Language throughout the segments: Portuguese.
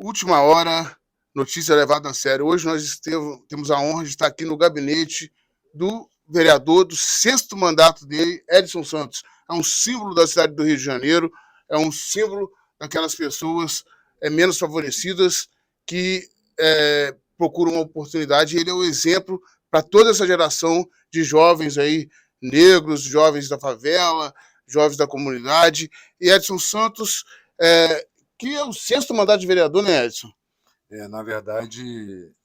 Última hora, notícia levada a sério. Hoje nós temos a honra de estar aqui no gabinete do vereador do sexto mandato dele, Edson Santos. É um símbolo da cidade do Rio de Janeiro, é um símbolo daquelas pessoas menos favorecidas que procuram uma oportunidade. Ele é o exemplo para toda essa geração de jovens aí, negros, jovens da favela, jovens da comunidade. E Edson Santos que é o sexto mandato de vereador, né, Edson? Na verdade,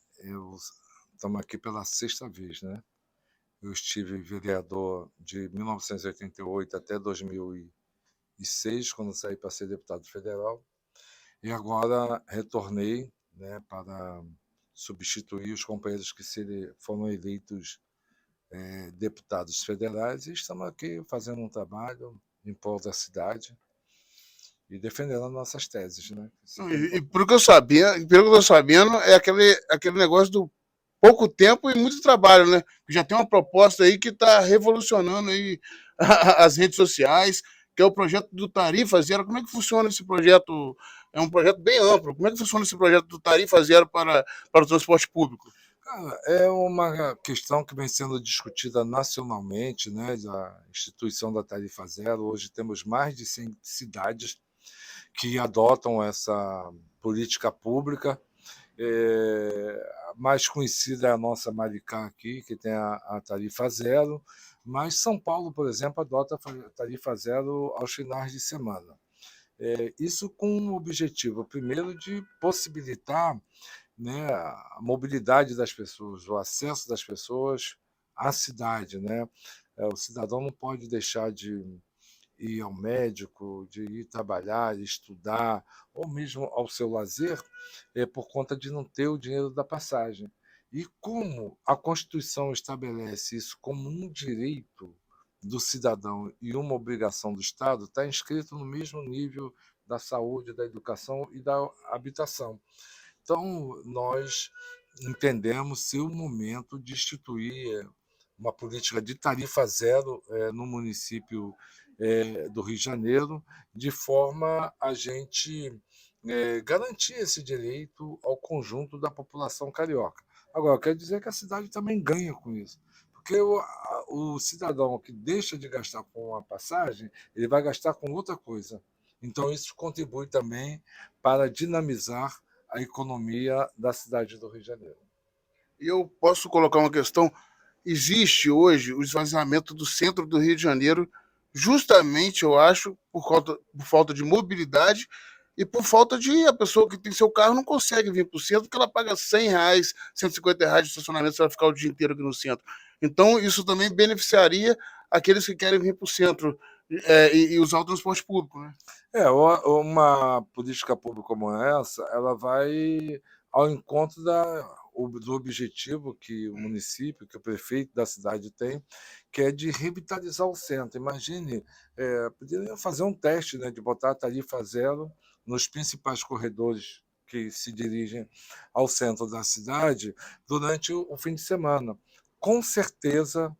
estamos aqui pela sexta vez, né? Eu estive vereador de 1988 até 2006, quando saí para ser deputado federal, e agora retornei, né, para substituir os companheiros que foram eleitos deputados federais, e estamos aqui fazendo um trabalho em prol da cidade e defendendo as nossas teses, né? E pelo que eu estou sabendo, é aquele negócio do pouco tempo e muito trabalho, né? Já tem uma proposta aí que está revolucionando aí as redes sociais, que é o projeto do Tarifa Zero. Como é que funciona esse projeto? É um projeto bem amplo. Como é que funciona esse projeto do Tarifa Zero para o transporte público? Cara, é uma questão que vem sendo discutida nacionalmente, né, da instituição da tarifa zero. Hoje temos mais de 100 cidades que adotam essa política pública. A mais conhecida é a nossa Maricá aqui, que tem a tarifa zero, mas São Paulo, por exemplo, adota a tarifa zero aos finais de semana. Isso com o objetivo, primeiro, de possibilitar, né, a mobilidade das pessoas, o acesso das pessoas à cidade, né? O cidadão não pode deixar de ir ao médico, de ir trabalhar, estudar, ou mesmo ao seu lazer, por conta de não ter o dinheiro da passagem. E como a Constituição estabelece isso como um direito do cidadão e uma obrigação do Estado, está inscrito no mesmo nível da saúde, da educação e da habitação. Então, nós entendemos ser o momento de instituir uma política de tarifa zero no município do Rio de Janeiro, de forma a gente garantir esse direito ao conjunto da população carioca. Agora, quer dizer que a cidade também ganha com isso, porque o cidadão que deixa de gastar com a passagem, ele vai gastar com outra coisa. Então, isso contribui também para dinamizar a economia da cidade do Rio de Janeiro. E eu posso colocar uma questão. Existe hoje o esvaziamento do centro do Rio de Janeiro, justamente, eu acho, por falta de mobilidade e por falta de a pessoa que tem seu carro não consegue vir para o centro, porque ela paga R$ 100, R$ 150 de estacionamento se ela ficar o dia inteiro aqui no centro. Então, isso também beneficiaria aqueles que querem vir para o centro e usar o transporte público, né? Uma política pública como essa, ela vai ao encontro do objetivo que o município, que o prefeito da cidade tem, que é de revitalizar o centro. Imagine, poderia fazer um teste, né, de botar a tarifa zero nos principais corredores que se dirigem ao centro da cidade durante o fim de semana. Com certeza,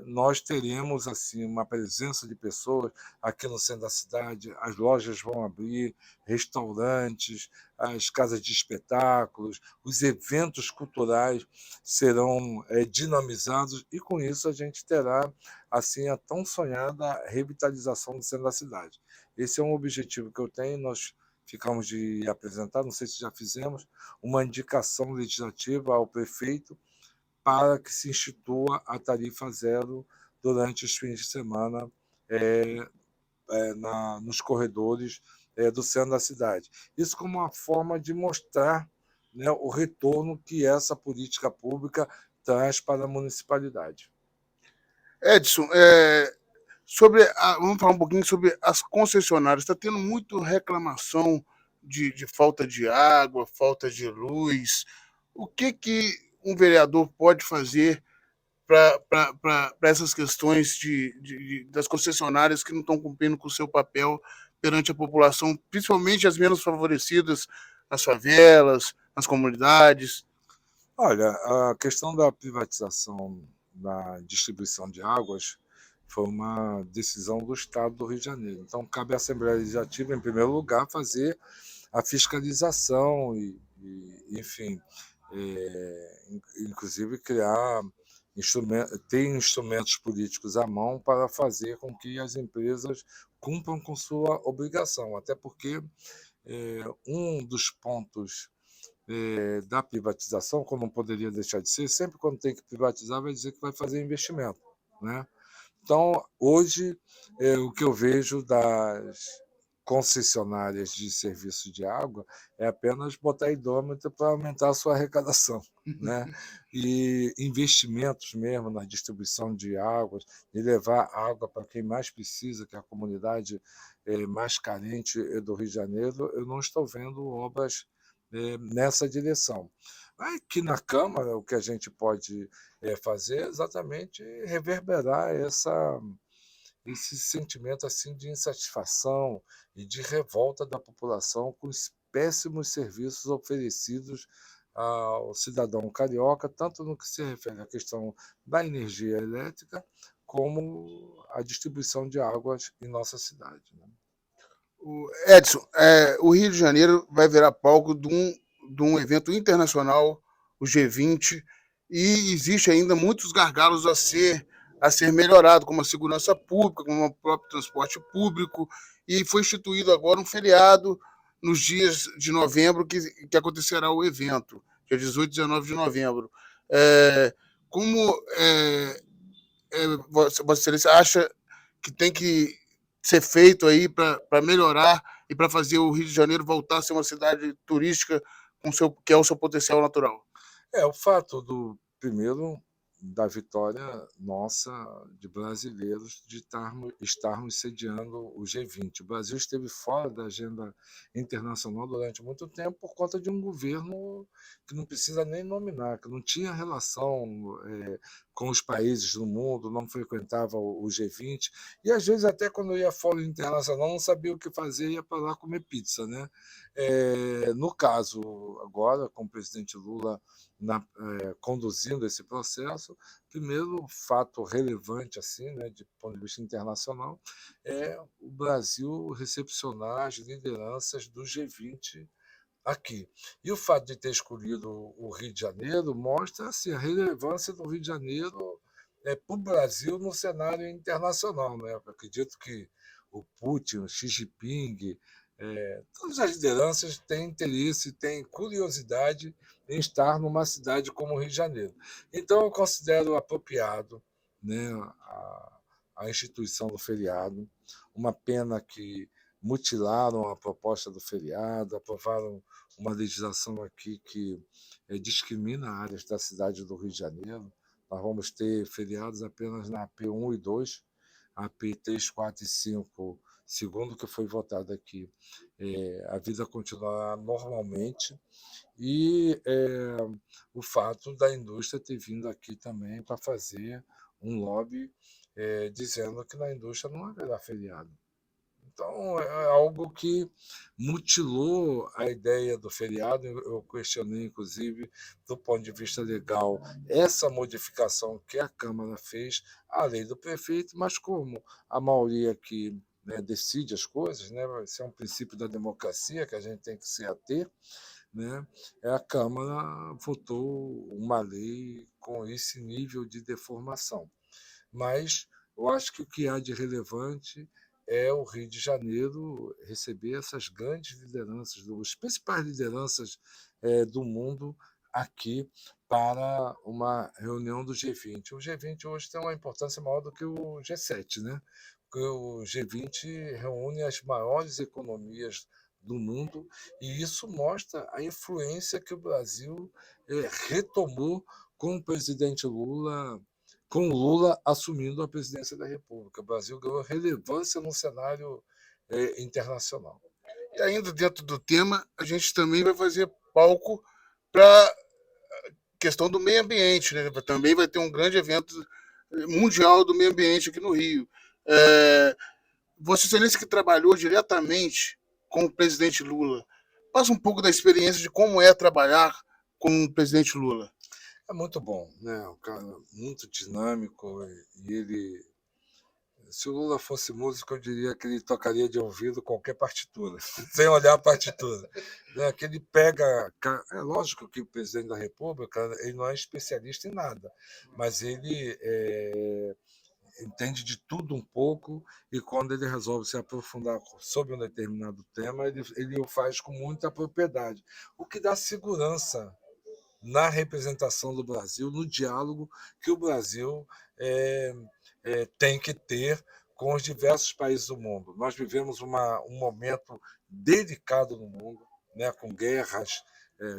nós teremos assim uma presença de pessoas aqui no centro da cidade, as lojas vão abrir, restaurantes, as casas de espetáculos, os eventos culturais serão dinamizados e com isso a gente terá assim a tão sonhada revitalização do centro da cidade. Esse é um objetivo que eu tenho, nós ficamos de apresentar, não sei se já fizemos, uma indicação legislativa ao prefeito para que se institua a tarifa zero durante os fins de semana nos corredores do centro da cidade. Isso como uma forma de mostrar, né, o retorno que essa política pública traz para a municipalidade. Edson, vamos falar um pouquinho sobre as concessionárias. Está tendo muito reclamação de falta de água, falta de luz. O que um vereador pode fazer para essas questões das concessionárias que não estão cumprindo com o seu papel perante a população, principalmente as menos favorecidas, nas favelas, nas comunidades? Olha, a questão da privatização da distribuição de águas foi uma decisão do Estado do Rio de Janeiro. Então, cabe à Assembleia Legislativa, em primeiro lugar, fazer a fiscalização enfim, inclusive criar ter instrumentos políticos à mão para fazer com que as empresas cumpram com sua obrigação, até porque um dos pontos da privatização, como não poderia deixar de ser, sempre quando tem que privatizar vai dizer que vai fazer investimento, né? Então, hoje, o que eu vejo das concessionárias de serviço de água é apenas botar hidrômetro para aumentar a sua arrecadação, né? E investimentos mesmo na distribuição de águas, de levar água para quem mais precisa, que é a comunidade mais carente do Rio de Janeiro, eu não estou vendo obras nessa direção. Aqui na Câmara, o que a gente pode fazer é exatamente reverberar esse sentimento assim de insatisfação e de revolta da população com os péssimos serviços oferecidos ao cidadão carioca, tanto no que se refere à questão da energia elétrica, como a distribuição de águas em nossa cidade, né? Edson, o Rio de Janeiro vai virar palco de um evento internacional, o G20, e existe ainda muitos gargalos a ser melhorado, como a segurança pública, como o próprio transporte público, e foi instituído agora um feriado nos dias de novembro que acontecerá o evento, dia 18 e 19 de novembro. Como Vossa Excelência acha que tem que ser feito aí para melhorar e para fazer o Rio de Janeiro voltar a ser uma cidade turística que é o seu potencial natural? O fato primeiro, da vitória nossa, de brasileiros, de estarmos sediando o G20. O Brasil esteve fora da agenda internacional durante muito tempo por conta de um governo que não precisa nem nominar, que não tinha relação com os países do mundo, não frequentava o G20, e às vezes até quando ia fora internacional não sabia o que fazer, ia para lá comer pizza, né? No caso, agora, com o presidente Lula conduzindo esse processo, primeiro fato relevante assim, né, de ponto de vista internacional, é o Brasil recepcionar as lideranças do G20 aqui. E o fato de ter escolhido o Rio de Janeiro mostra assim, a relevância do Rio de Janeiro para o Brasil no cenário internacional, né? Eu acredito que o Putin, o Xi Jinping, todas as lideranças têm interesse, têm curiosidade em estar numa cidade como o Rio de Janeiro. Então, eu considero apropriado, né, a instituição do feriado. Uma pena que mutilaram a proposta do feriado, aprovaram uma legislação aqui que discrimina áreas da cidade do Rio de Janeiro. Nós vamos ter feriados apenas na AP1 e 2, a AP3, 4 e 5, segundo o que foi votado aqui, a vida continuará normalmente, e o fato da indústria ter vindo aqui também para fazer um lobby dizendo que na indústria não haverá feriado. Então, é algo que mutilou a ideia do feriado. Eu questionei, inclusive, do ponto de vista legal, essa modificação que a Câmara fez à lei do prefeito, mas como a maioria que, né, decide as coisas, né, esse é um princípio da democracia que a gente tem que se ater, né, a Câmara votou uma lei com esse nível de deformação. Mas eu acho que o que há de relevante é o Rio de Janeiro receber essas grandes lideranças, as principais lideranças do mundo aqui para uma reunião do G20. O G20 hoje tem uma importância maior do que o G7, né? Porque o G20 reúne as maiores economias do mundo e isso mostra a influência que o Brasil retomou com o presidente Lula, com Lula assumindo a presidência da República. O Brasil ganhou relevância no cenário internacional. E ainda dentro do tema, a gente também vai fazer palco para questão do meio ambiente, né? Também vai ter um grande evento mundial do meio ambiente aqui no Rio. Vossa Excelência que trabalhou diretamente com o presidente Lula, passa um pouco da experiência de como é trabalhar com o presidente Lula. É muito bom, né? Um cara muito dinâmico e ele se o Lula fosse músico, eu diria que ele tocaria de ouvido qualquer partitura, sem olhar a partitura. Né? Que ele pega. É lógico que o presidente da República ele não é especialista em nada, mas ele entende de tudo um pouco e quando ele resolve se aprofundar sobre um determinado tema, ele o faz com muita propriedade, o que dá segurança na representação do Brasil, no diálogo que o Brasil é, tem que ter com os diversos países do mundo. Nós vivemos um momento delicado no mundo, né, com guerras,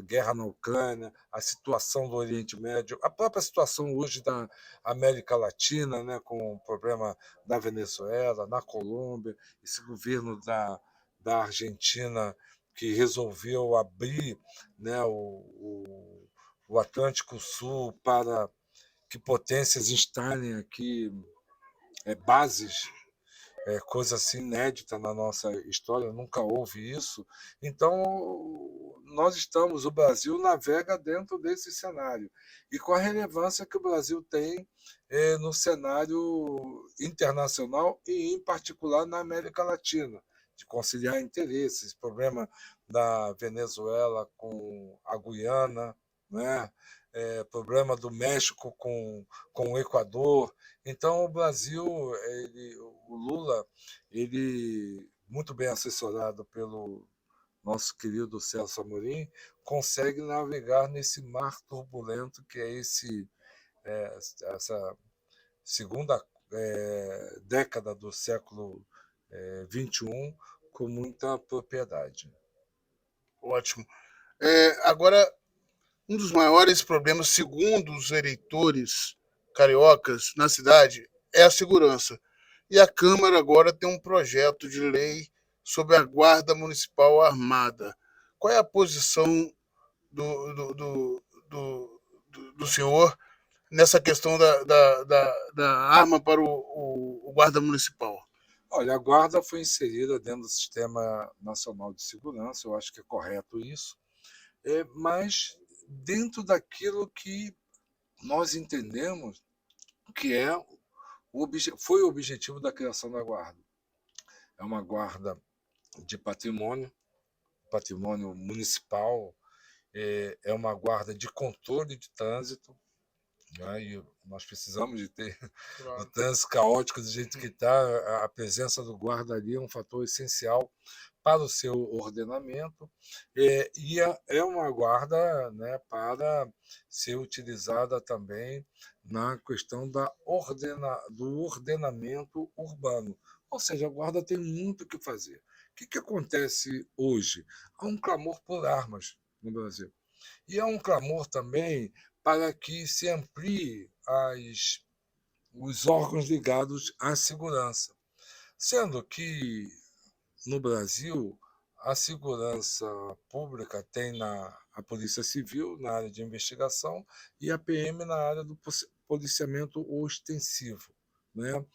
guerra na Ucrânia, a situação do Oriente Médio, a própria situação hoje da América Latina, né, com o problema da Venezuela, na Colômbia, esse governo da Argentina que resolveu abrir, né, o Atlântico Sul para que potências instalem aqui bases, coisa assim inédita na nossa história, nunca houve isso. Então, o Brasil navega dentro desse cenário, e com a relevância que o Brasil tem no cenário internacional e, em particular, na América Latina, de conciliar interesses, problema da Venezuela com a Guiana, né? Problema do México com o Equador. Então, o Brasil, o Lula, ele, muito bem assessorado pelo nosso querido Celso Amorim, consegue navegar nesse mar turbulento que é essa segunda década do século XXI com muita propriedade. Ótimo. Agora, um dos maiores problemas, segundo os eleitores cariocas na cidade, é a segurança. E a Câmara agora tem um projeto de lei sobre a Guarda Municipal Armada. Qual é a posição do senhor nessa questão da arma para o guarda municipal? Olha, a guarda foi inserida dentro do Sistema Nacional de Segurança, eu acho que é correto isso, mas dentro daquilo que nós entendemos que foi o objetivo da criação da guarda. É uma guarda de patrimônio municipal, é uma guarda de controle de trânsito, né? E nós precisamos de ter o trânsito caótico do jeito que está. A presença do guarda ali é um fator essencial para o seu ordenamento, e é uma guarda, né, para ser utilizada também na questão do ordenamento urbano. Ou seja, a guarda tem muito o que fazer. O que acontece hoje? Há um clamor por armas no Brasil. E há um clamor também para que se amplie os órgãos ligados à segurança. Sendo que no Brasil, a segurança pública tem a Polícia Civil na área de investigação e a PM na área do policiamento ostensivo. Né?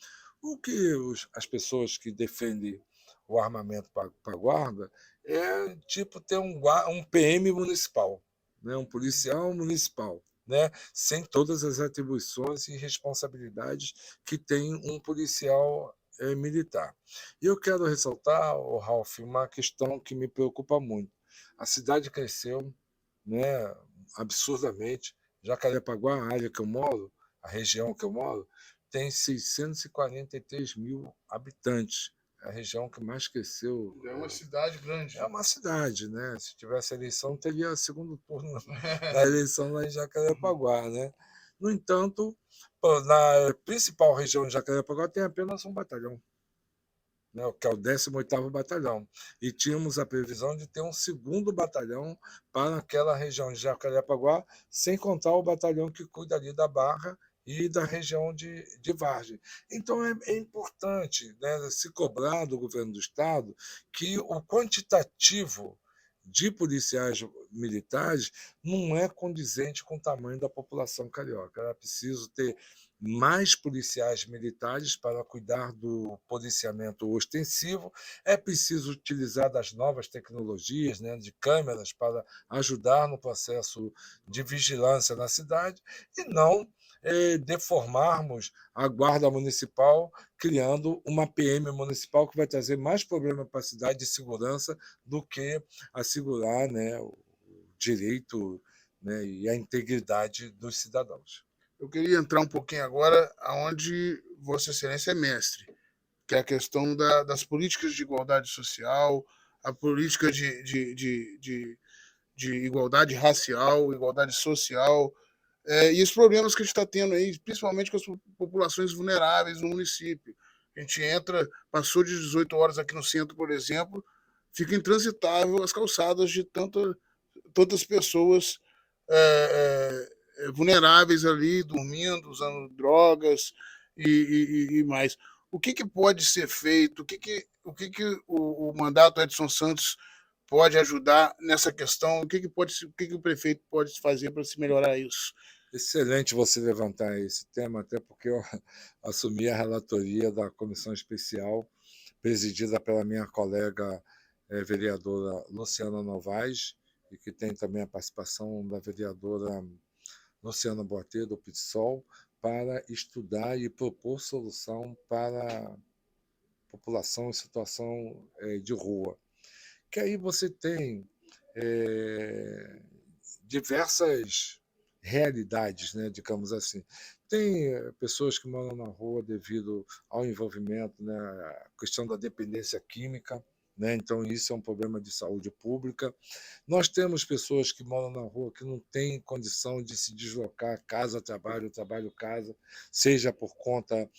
O que as pessoas que defendem o armamento para a guarda é tipo ter um PM municipal, né? Um policial municipal, né? Sem todas as atribuições e responsabilidades que tem um policial militar. E eu quero ressaltar, Ralph, uma questão que me preocupa muito. A cidade cresceu, né, absurdamente. Jacarepaguá, a área que eu moro, a região que eu moro, tem 643 mil habitantes. É a região que mais cresceu. É uma cidade grande. É uma cidade, né? Se tivesse eleição, teria segundo turno da eleição lá em Jacarepaguá, né? No entanto, na principal região de Jacarepaguá tem apenas um batalhão, né, que é o 18º Batalhão. E tínhamos a previsão de ter um segundo batalhão para aquela região de Jacarepaguá, sem contar o batalhão que cuida ali da Barra e da região de Vargem. Então, é importante, né, se cobrar do governo do Estado que o quantitativo de policiais militares não é condizente com o tamanho da população carioca. Era preciso ter mais policiais militares para cuidar do policiamento ostensivo, é preciso utilizar das novas tecnologias, né, de câmeras para ajudar no processo de vigilância na cidade, e não deformarmos a guarda municipal, criando uma PM municipal que vai trazer mais problema para a cidade de segurança do que assegurar, né, o direito, né, e a integridade dos cidadãos. Eu queria entrar um pouquinho agora aonde Vossa Excelência é mestre, que é a questão das políticas de igualdade social, a política de igualdade racial, igualdade social, e os problemas que a gente está tendo aí, principalmente com as populações vulneráveis no município. A gente entra, passou de 18 horas aqui no centro, por exemplo, fica intransitável as calçadas de tantas pessoas vulneráveis ali, dormindo, usando drogas e mais. O que pode ser feito? O mandato Edson Santos pode ajudar nessa questão? O que o prefeito pode fazer para se melhorar isso? Excelente você levantar esse tema, até porque eu assumi a relatoria da comissão especial, presidida pela minha colega vereadora Luciana Novaes, e que tem também a participação da vereadora Luciana Boatê, do PSOL, para estudar e propor solução para a população em situação de rua. Que aí você tem diversas realidades, né, digamos assim. Tem pessoas que moram na rua devido ao envolvimento, né, a questão da dependência química, né, então isso é um problema de saúde pública. Nós temos pessoas que moram na rua que não têm condição de se deslocar casa, trabalho, trabalho, casa, seja por conta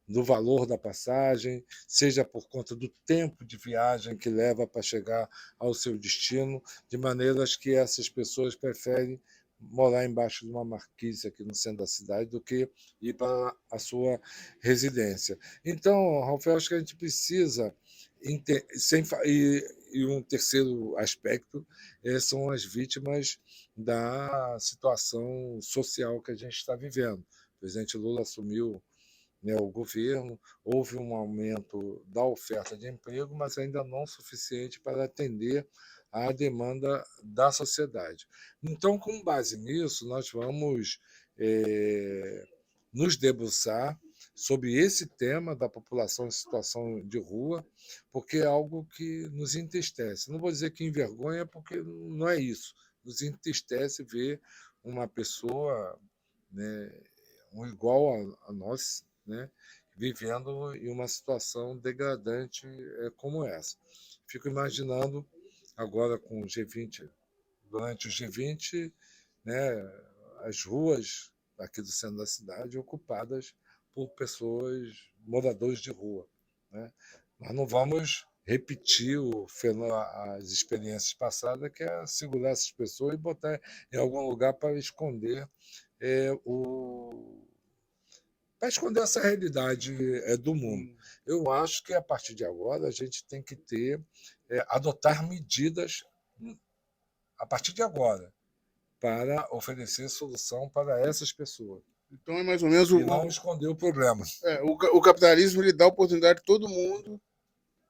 do valor da passagem, seja por conta do tempo de viagem que leva para chegar ao seu destino, de maneiras que essas pessoas preferem morar embaixo de uma marquise aqui no centro da cidade do que ir para a sua residência. Então, Ralf, eu acho que a gente precisa e um terceiro aspecto são as vítimas da situação social que a gente está vivendo. O presidente Lula assumiu, né, o governo, houve um aumento da oferta de emprego, mas ainda não suficiente para atender à demanda da sociedade. Então, com base nisso, nós vamos nos debruçar sobre esse tema da população em situação de rua, porque é algo que nos entristece. Não vou dizer que envergonha, porque não é isso. Nos entristece ver uma pessoa, né, um igual a nós, né, vivendo em uma situação degradante como essa. Fico imaginando agora com o G20, durante o G20, né, as ruas aqui do centro da cidade ocupadas por pessoas, moradores de rua. Né? Nós não vamos repetir as experiências passadas, que é segurar essas pessoas e botar em algum lugar para esconder para esconder essa realidade do mundo. Eu acho que a partir de agora a gente tem que adotar medidas a partir de agora para oferecer solução para essas pessoas. Então é mais ou menos e não esconder o problema. O capitalismo ele dá oportunidade a todo mundo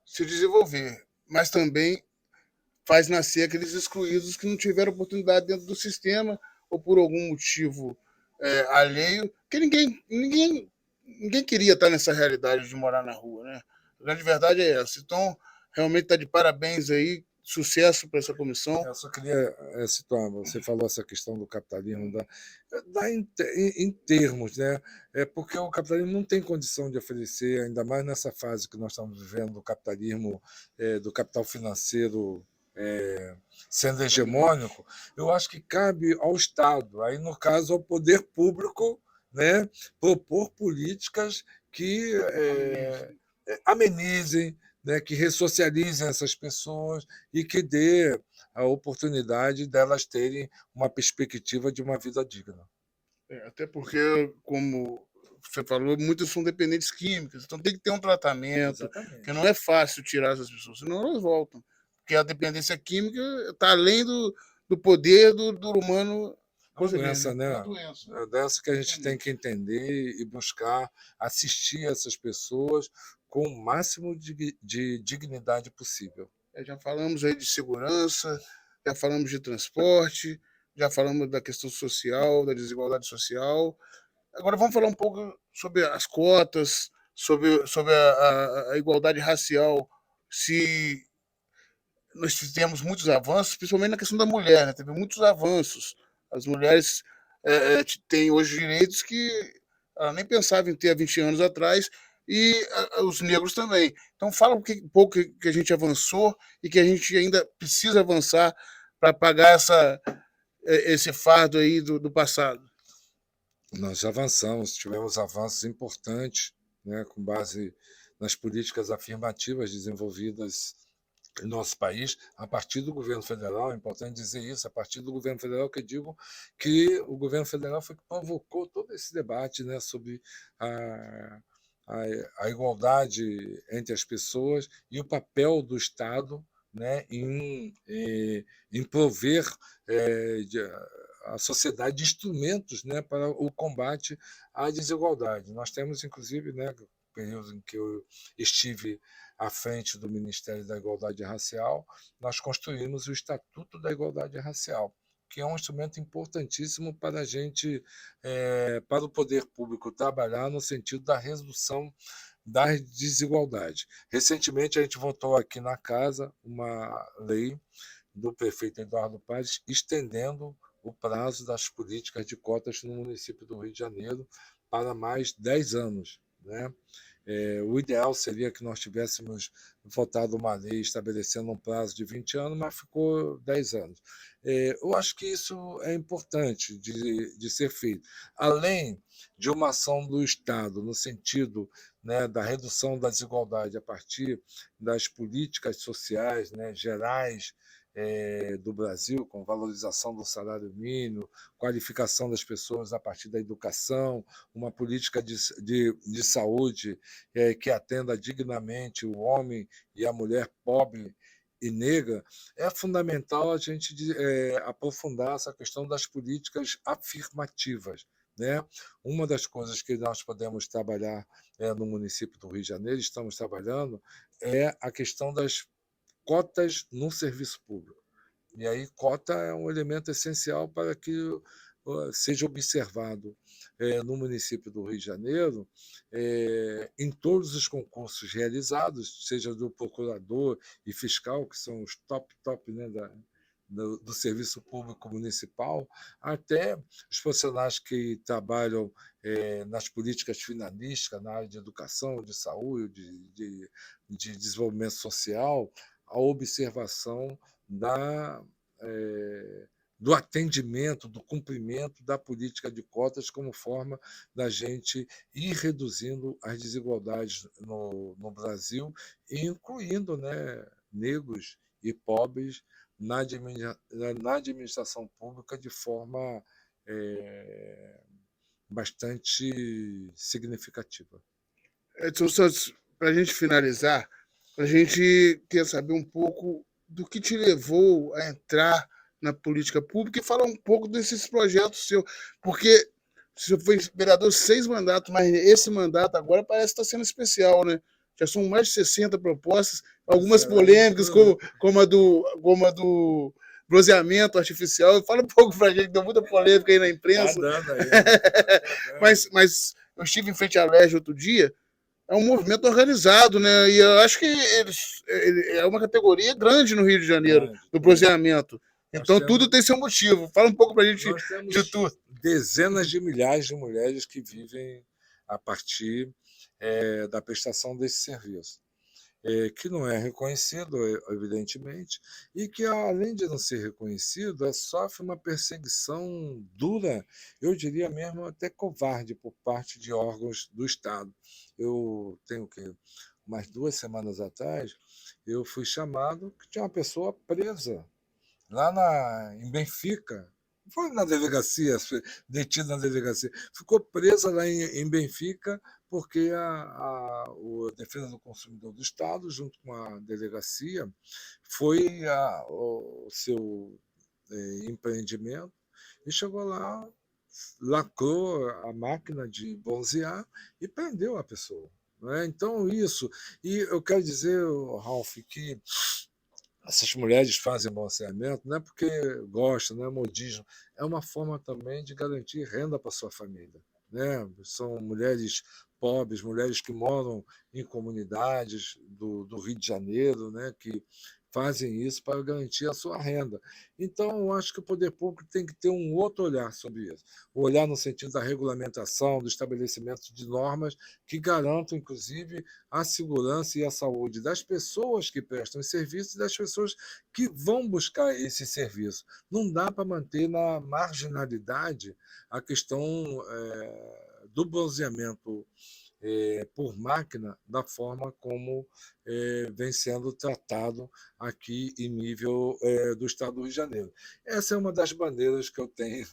se desenvolver, mas também faz nascer aqueles excluídos que não tiveram oportunidade dentro do sistema ou por algum motivo alheio, que ninguém queria estar nessa realidade de morar na rua, né? A grande verdade é essa. Então, realmente está de parabéns aí, sucesso para essa comissão. Eu só queria situar, você falou essa questão do capitalismo, em termos, né? Porque o capitalismo não tem condição de oferecer, ainda mais nessa fase que nós estamos vivendo, do capitalismo, do capital financeiro sendo hegemônico. Eu acho que cabe ao Estado, aí no caso ao poder público, né, propor políticas que amenizem, né, que ressocializem essas pessoas e que dê a oportunidade delas terem uma perspectiva de uma vida digna. Até porque, como você falou, muitas são dependentes químicas, então tem que ter um tratamento, Exatamente. que não é fácil tirar essas pessoas, senão elas voltam. Porque a dependência química está além do poder do humano. É uma doença, né? né? É uma doença que a gente tem que entender e buscar assistir essas pessoas com o máximo de dignidade possível. Já falamos aí de segurança, já falamos de transporte, já falamos da questão social, da desigualdade social. Agora vamos falar um pouco sobre as cotas, sobre a igualdade racial. Se nós fizemos muitos avanços, principalmente na questão da mulher, né? Teve muitos avanços. As mulheres têm hoje direitos que ela nem pensava em ter há 20 anos atrás, e os negros também. Então fala um pouco que a gente avançou e que a gente ainda precisa avançar para pagar esse fardo aí do passado. Nós avançamos, tivemos avanços importantes, né, com base nas políticas afirmativas desenvolvidas em nosso país, a partir do governo federal. É importante dizer isso, a partir do governo federal, que eu digo que o governo federal foi que provocou todo esse debate, né, sobre a, a, a igualdade entre as pessoas e o papel do Estado, né, em prover a sociedade de instrumentos, né, para o combate à desigualdade. Nós temos, inclusive, né, período em que eu estive à frente do Ministério da Igualdade Racial, nós construímos o Estatuto da Igualdade Racial, que é um instrumento importantíssimo para a gente, para o poder público trabalhar no sentido da redução das desigualdades. Recentemente, a gente votou aqui na casa uma lei do prefeito Eduardo Paes estendendo o prazo das políticas de cotas no município do Rio de Janeiro para mais 10 anos, né? O ideal seria que nós tivéssemos votado uma lei estabelecendo um prazo de 20 anos, mas ficou 10 anos. Eu acho que isso é importante de ser feito. Além de uma ação do Estado, no sentido, né, da redução da desigualdade a partir das políticas sociais, né, gerais, do Brasil, com valorização do salário mínimo, qualificação das pessoas a partir da educação, uma política de saúde que atenda dignamente o homem e a mulher pobre e negra. É fundamental a gente aprofundar essa questão das políticas afirmativas. Né? Uma das coisas que nós podemos trabalhar no município do Rio de Janeiro, estamos trabalhando, é a questão das cotas no serviço público. E aí, cota é um elemento essencial para que seja observado no município do Rio de Janeiro, em todos os concursos realizados, seja do procurador e fiscal, que são os top, né, do serviço público municipal, até os profissionais que trabalham nas políticas finalísticas, na área de educação, de saúde, de desenvolvimento social, a observação do atendimento, do cumprimento da política de cotas como forma da gente ir reduzindo as desigualdades no Brasil, incluindo, né, negros e pobres na administração pública de forma bastante significativa. Edson Santos, para a gente finalizar, a gente quer saber um pouco do que te levou a entrar na política pública e falar um pouco desses projetos seus, porque você foi vereador 6 mandatos, mas esse mandato agora parece estar sendo especial, né? Já são mais de 60 propostas, algumas polêmicas, como a do bronzeamento artificial. Fala um pouco para a gente, deu muita polêmica aí na imprensa. Tá dando aí. Mas eu estive em frente à Leste outro dia. É um movimento organizado, né? E eu acho que é uma categoria grande no Rio de Janeiro, do bronzeamento. Então tudo tem seu motivo. Fala um pouco para a gente de tudo. Dezenas de milhares de mulheres que vivem a partir da prestação desse serviço, que não é reconhecido, evidentemente, e que, além de não ser reconhecido, sofre uma perseguição dura, eu diria mesmo até covarde, por parte de órgãos do Estado. Eu tenho umas 2 semanas atrás, eu fui chamado que tinha uma pessoa presa lá em Benfica. Foi na delegacia, detida na delegacia. Ficou presa lá em Benfica porque a Defesa do Consumidor do Estado, junto com a delegacia, foi o seu empreendimento e chegou lá, lacrou a máquina de bronzear e prendeu a pessoa. Né? Então, isso. E eu quero dizer, Ralph, que essas mulheres fazem bronzeamento não é porque gostam, não é modismo, é uma forma também de garantir renda para sua família, né? São mulheres pobres, mulheres que moram em comunidades do Rio de Janeiro, né? Que fazem isso para garantir a sua renda. Então, eu acho que o poder público tem que ter um outro olhar sobre isso. O olhar no sentido da regulamentação, do estabelecimento de normas que garantam, inclusive, a segurança e a saúde das pessoas que prestam esse serviço e das pessoas que vão buscar esse serviço. Não dá para manter na marginalidade a questão do bronzeamento por máquina da forma como vem sendo tratado aqui em nível do Estado do Rio de Janeiro. Essa é uma das bandeiras que eu tenho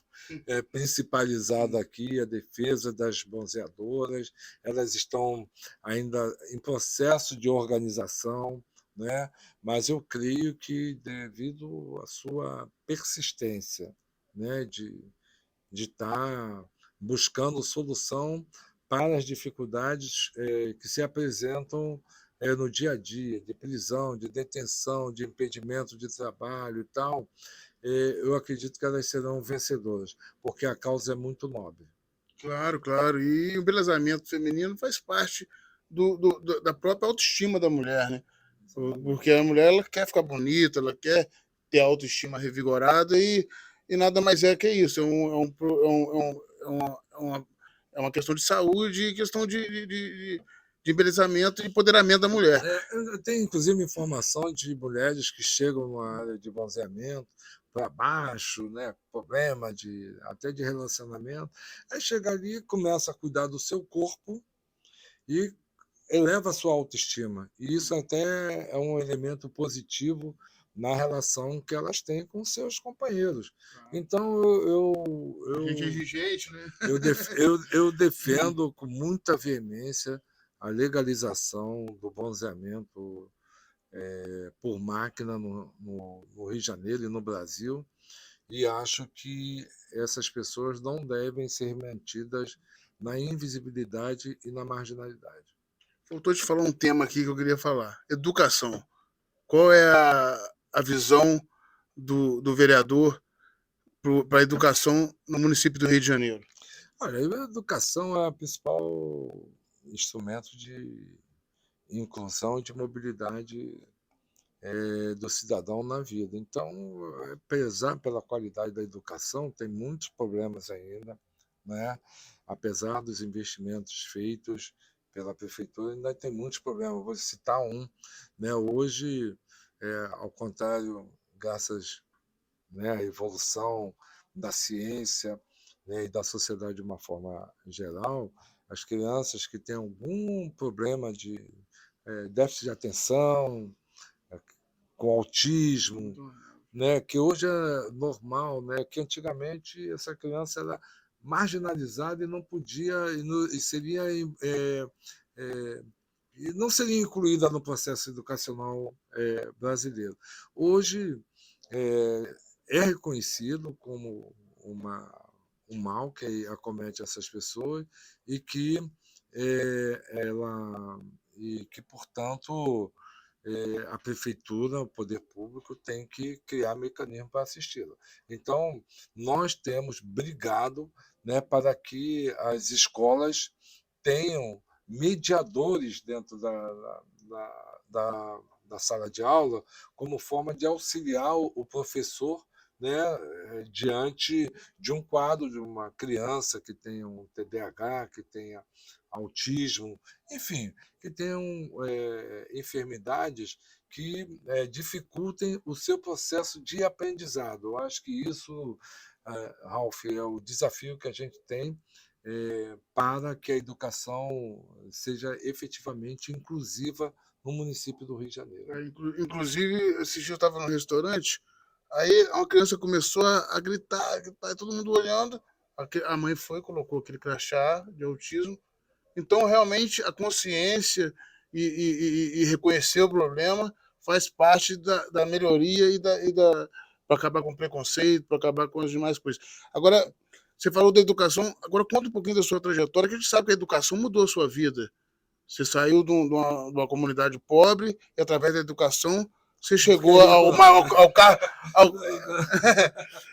principalizado aqui, a defesa das bronzeadoras. Elas estão ainda em processo de organização, né? Mas eu creio que, devido à sua persistência, né, de estar buscando solução para as dificuldades que se apresentam no dia a dia, de prisão, de detenção, de impedimento de trabalho e tal, eu acredito que elas serão vencedoras, porque a causa é muito nobre. Claro, claro. E o embelezamento feminino faz parte da própria autoestima da mulher, né? Porque a mulher ela quer ficar bonita, ela quer ter a autoestima revigorada e nada mais é que isso. É uma questão de saúde e questão de embelezamento e empoderamento da mulher. Eu tenho, inclusive, informação de mulheres que chegam na área de bronzeamento para baixo, né, problema até de relacionamento, aí chega ali e começa a cuidar do seu corpo e eleva a sua autoestima. E isso até é um elemento positivo na relação que elas têm com seus companheiros. Então, A gente é exigente, né? eu defendo com muita veemência a legalização do bronzeamento por máquina no Rio de Janeiro e no Brasil, e acho que essas pessoas não devem ser mantidas na invisibilidade e na marginalidade. Faltou te falar um tema aqui que eu queria falar. Educação. Qual é a visão do vereador para a educação no município do Rio de Janeiro? Olha, a educação é o principal instrumento de inclusão e de mobilidade do cidadão na vida. Então, prezar pela qualidade da educação tem muitos problemas ainda, né? Apesar dos investimentos feitos pela prefeitura, ainda tem muitos problemas. Vou citar um, né? Hoje, ao contrário, graças, né, à evolução da ciência, né, e da sociedade de uma forma geral, as crianças que têm algum problema de déficit de atenção, com autismo, né, que hoje é normal, né, que antigamente essa criança era marginalizada e não podia e seria e não seria incluída no processo educacional brasileiro. Hoje é reconhecido como um mal que acomete essas pessoas e que portanto, a prefeitura, o poder público, tem que criar mecanismo para assisti-la. Então, nós temos brigado, né, para que as escolas tenham mediadores dentro da sala de aula, como forma de auxiliar o professor, né, diante de um quadro de uma criança que tenha um TDAH, que tenha autismo, enfim, que tenham enfermidades que dificultem o seu processo de aprendizado. Eu acho que isso, Ralph, é o desafio que a gente tem para que a educação seja efetivamente inclusiva no município do Rio de Janeiro. Inclusive, esse dia eu estava no restaurante, aí uma criança começou a gritar, todo mundo olhando. A mãe foi, colocou aquele crachá de autismo. Então, realmente, a consciência e reconhecer o problema faz parte da melhoria para acabar com o preconceito, para acabar com as demais coisas. Agora, você falou da educação, agora conta um pouquinho da sua trajetória, que a gente sabe que a educação mudou a sua vida. Você saiu de uma comunidade pobre e, através da educação, Você chegou ao cargo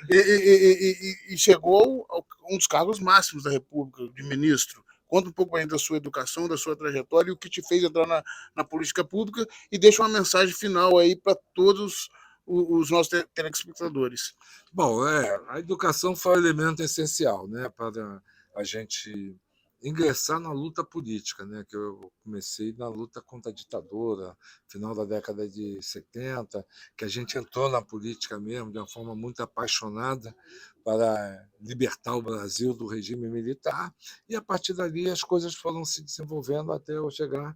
e chegou a um dos cargos máximos da República, de ministro. Conta um pouco aí da sua educação, da sua trajetória e o que te fez entrar na política pública e deixa uma mensagem final aí para todos os nossos telespectadores. Bom, a educação foi um elemento essencial, né, para a gente ingressar na luta política, né, que eu comecei na luta contra a ditadura, final da década de 70, que a gente entrou na política mesmo de uma forma muito apaixonada para libertar o Brasil do regime militar, e a partir dali as coisas foram se desenvolvendo até eu chegar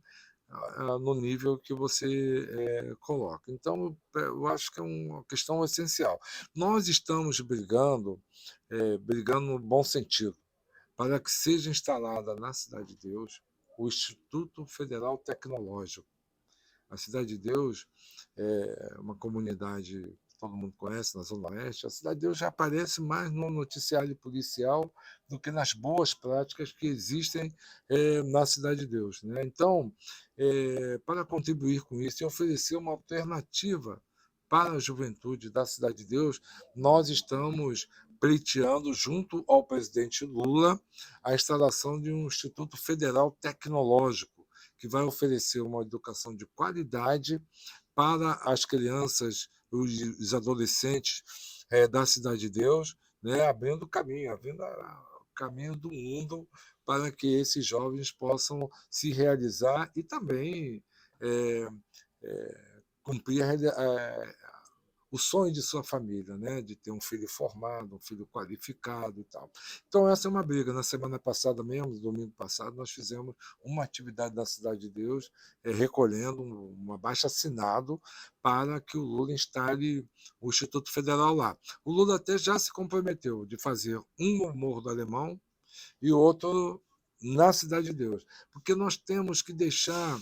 no nível que você coloca. Então, eu acho que é uma questão essencial. Nós estamos brigando no bom sentido, para que seja instalada na Cidade de Deus o Instituto Federal Tecnológico. A Cidade de Deus é uma comunidade que todo mundo conhece na Zona Oeste. A Cidade de Deus já aparece mais no noticiário policial do que nas boas práticas que existem na Cidade de Deus, né? Então, para contribuir com isso e oferecer uma alternativa para a juventude da Cidade de Deus, nós estamos pleiteando, junto ao presidente Lula, a instalação de um Instituto Federal Tecnológico, que vai oferecer uma educação de qualidade para as crianças, os adolescentes da Cidade de Deus, né, abrindo o caminho do mundo para que esses jovens possam se realizar e também cumprir o sonho de sua família, né, de ter um filho formado, um filho qualificado e tal. Então, essa é uma briga. Na semana passada mesmo, domingo passado, nós fizemos uma atividade na Cidade de Deus, recolhendo um abaixo-assinado para que o Lula instale o Instituto Federal lá. O Lula até já se comprometeu de fazer um no Morro do Alemão e outro na Cidade de Deus, porque nós temos que deixar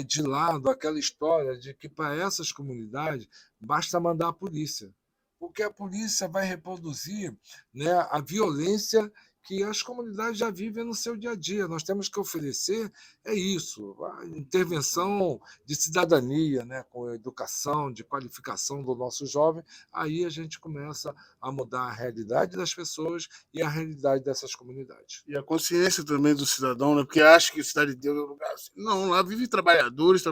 de lado aquela história de que para essas comunidades basta mandar a polícia, porque a polícia vai reproduzir, né, a violência que as comunidades já vivem no seu dia a dia. Nós temos que oferecer isso, a intervenção de cidadania, né, com educação, de qualificação do nosso jovem. Aí a gente começa a mudar a realidade das pessoas e a realidade dessas comunidades. E a consciência também do cidadão, né? Porque acha que Cidade de Deus é um lugar assim. Não, lá vivem trabalhadores,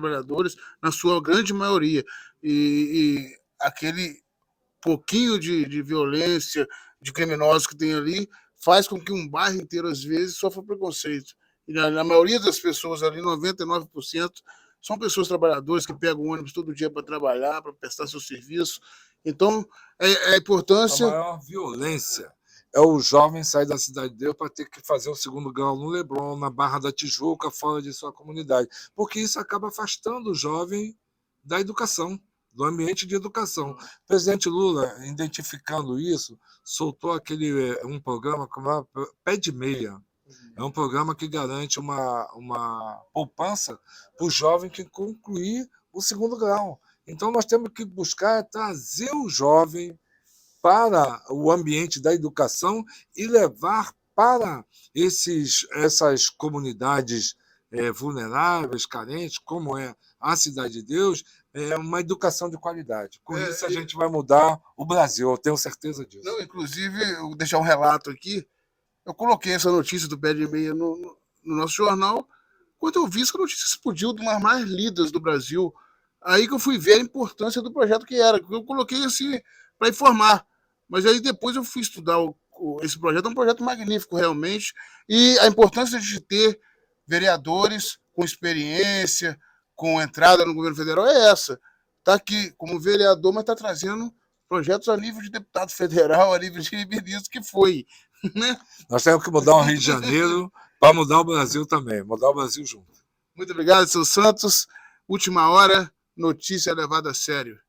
na sua grande maioria. E aquele pouquinho de violência, de criminosos que tem ali, faz com que um bairro inteiro, às vezes, sofra preconceito. E na maioria das pessoas ali, 99%, são pessoas trabalhadoras que pegam o ônibus todo dia para trabalhar, para prestar seu serviço. Então, a importância... A maior violência é o jovem sair da Cidade de Deus para ter que fazer o segundo grau no Leblon, na Barra da Tijuca, fora de sua comunidade. Porque isso acaba afastando o jovem da educação, do ambiente de educação. O presidente Lula, identificando isso, soltou um programa como Pé de Meia. É um programa que garante uma poupança para o jovem que concluir o segundo grau. Então, nós temos que buscar trazer o jovem para o ambiente da educação e levar para essas comunidades vulneráveis, carentes, como é a Cidade de Deus, uma educação de qualidade. Com isso, a gente vai mudar o Brasil, eu tenho certeza disso. Não, inclusive, eu vou deixar um relato aqui. Eu coloquei essa notícia do Pé de Meia no nosso jornal. Quando eu vi essa notícia, explodiu de umas mais lidas do Brasil. Aí que eu fui ver a importância do projeto que era. Eu coloquei assim para informar. Mas aí depois eu fui estudar esse projeto. É um projeto magnífico, realmente. E a importância de ter vereadores com experiência, com entrada no governo federal é essa. Está aqui como vereador, mas está trazendo projetos a nível de deputado federal, a nível de ministro, que foi. Né? Nós temos que mudar o Rio de Janeiro para mudar o Brasil também, mudar o Brasil junto. Muito obrigado, seu Santos. Última hora, notícia levada a sério.